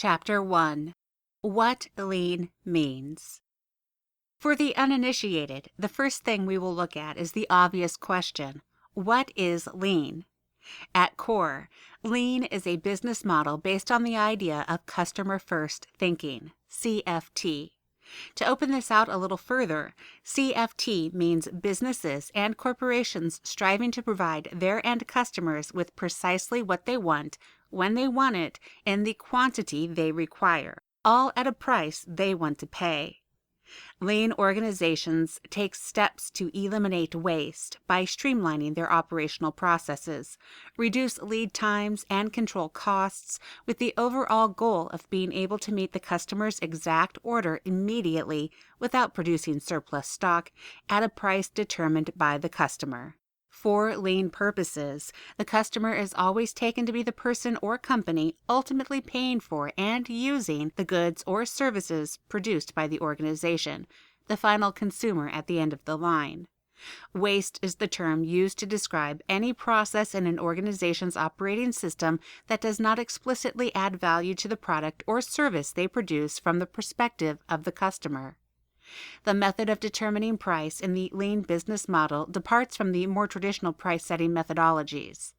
Chapter 1. What Lean Means. For the uninitiated, the first thing we will look at is the obvious question: what is lean? At core, lean is a business model based on the idea of customer-first thinking, CFT. To open this out a little further, CFT means businesses and corporations striving to provide their end customers with precisely what they want, when they want it, in the quantity they require, all at a price they want to pay. Lean organizations take steps to eliminate waste by streamlining their operational processes, reduce lead times, and control costs, with the overall goal of being able to meet the customer's exact order immediately without producing surplus stock at a price determined by the customer. For lean purposes, the customer is always taken to be the person or company ultimately paying for and using the goods or services produced by the organization, the final consumer at the end of the line. Waste is the term used to describe any process in an organization's operating system that does not explicitly add value to the product or service they produce from the perspective of the customer. The method of determining price in the lean business model departs from the more traditional price-setting methodologies.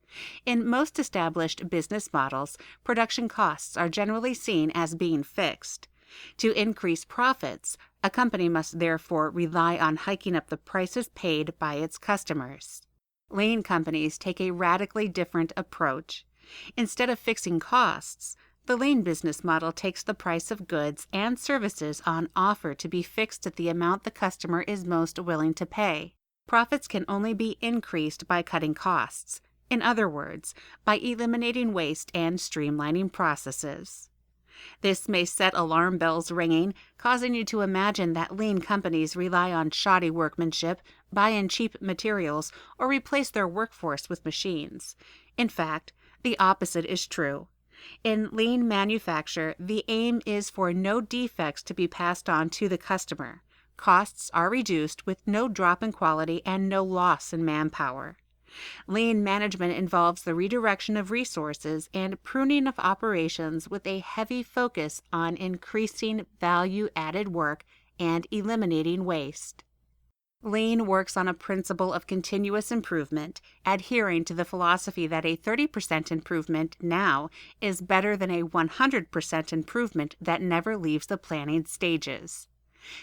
In most established business models, production costs are generally seen as being fixed. To increase profits, a company must therefore rely on hiking up the prices paid by its customers. Lean companies take a radically different approach. Instead of fixing costs, the lean business model takes the price of goods and services on offer to be fixed at the amount the customer is most willing to pay. Profits can only be increased by cutting costs. In other words, by eliminating waste and streamlining processes. This may set alarm bells ringing, causing you to imagine that lean companies rely on shoddy workmanship, buy in cheap materials, or replace their workforce with machines. In fact, the opposite is true. In lean manufacture, the aim is for no defects to be passed on to the customer. Costs are reduced with no drop in quality and no loss in manpower. Lean management involves the redirection of resources and pruning of operations with a heavy focus on increasing value-added work and eliminating waste. Lean works on a principle of continuous improvement, adhering to the philosophy that a 30% improvement now is better than a 100% improvement that never leaves the planning stages.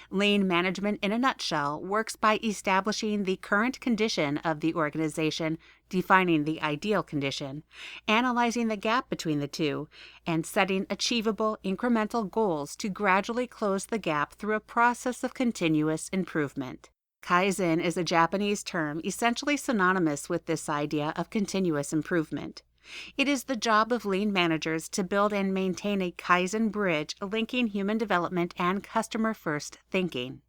Lean management, in a nutshell, works by establishing the current condition of the organization, defining the ideal condition, analyzing the gap between the two, and setting achievable incremental goals to gradually close the gap through a process of continuous improvement. Kaizen is a Japanese term essentially synonymous with this idea of continuous improvement. It is the job of lean managers to build and maintain a Kaizen bridge linking human development and customer-first thinking.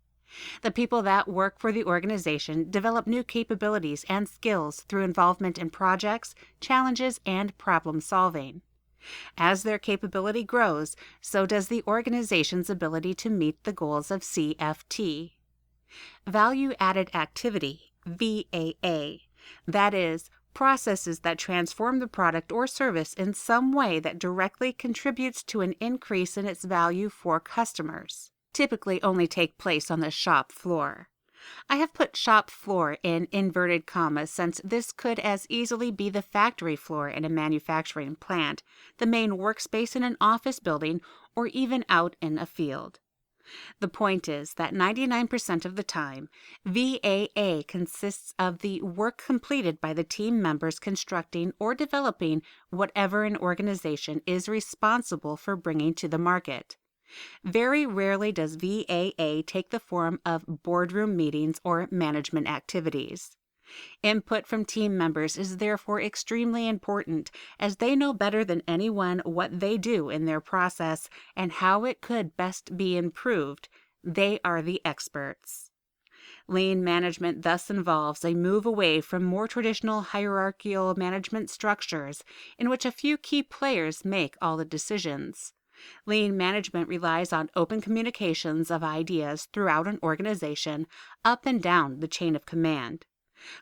The people that work for the organization develop new capabilities and skills through involvement in projects, challenges, and problem solving. As their capability grows, so does the organization's ability to meet the goals of CFT. Value-added activity, VAA, that is, processes that transform the product or service in some way that directly contributes to an increase in its value for customers, typically only take place on the shop floor. I have put shop floor in inverted commas since this could as easily be the factory floor in a manufacturing plant, the main workspace in an office building, or even out in a field. The point is that 99% of the time, VAA consists of the work completed by the team members constructing or developing whatever an organization is responsible for bringing to the market. Very rarely does VAA take the form of boardroom meetings or management activities. Input from team members is therefore extremely important, as they know better than anyone what they do in their process and how it could best be improved. They are the experts. Lean management thus involves a move away from more traditional hierarchical management structures in which a few key players make all the decisions. Lean management relies on open communications of ideas throughout an organization, up and down the chain of command.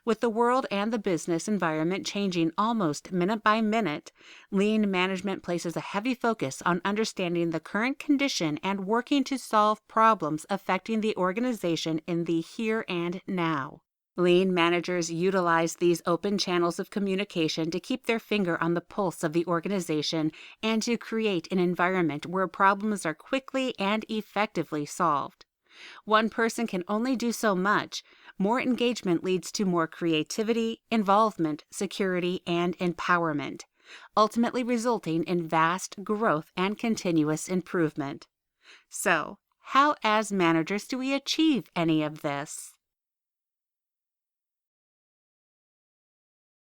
With the world and the business environment changing almost minute by minute, lean management places a heavy focus on understanding the current condition and working to solve problems affecting the organization in the here and now. Lean managers utilize these open channels of communication to keep their finger on the pulse of the organization and to create an environment where problems are quickly and effectively solved. One person can only do so much. More engagement leads to more creativity, involvement, security, and empowerment, ultimately resulting in vast growth and continuous improvement. So, how as managers do we achieve any of this?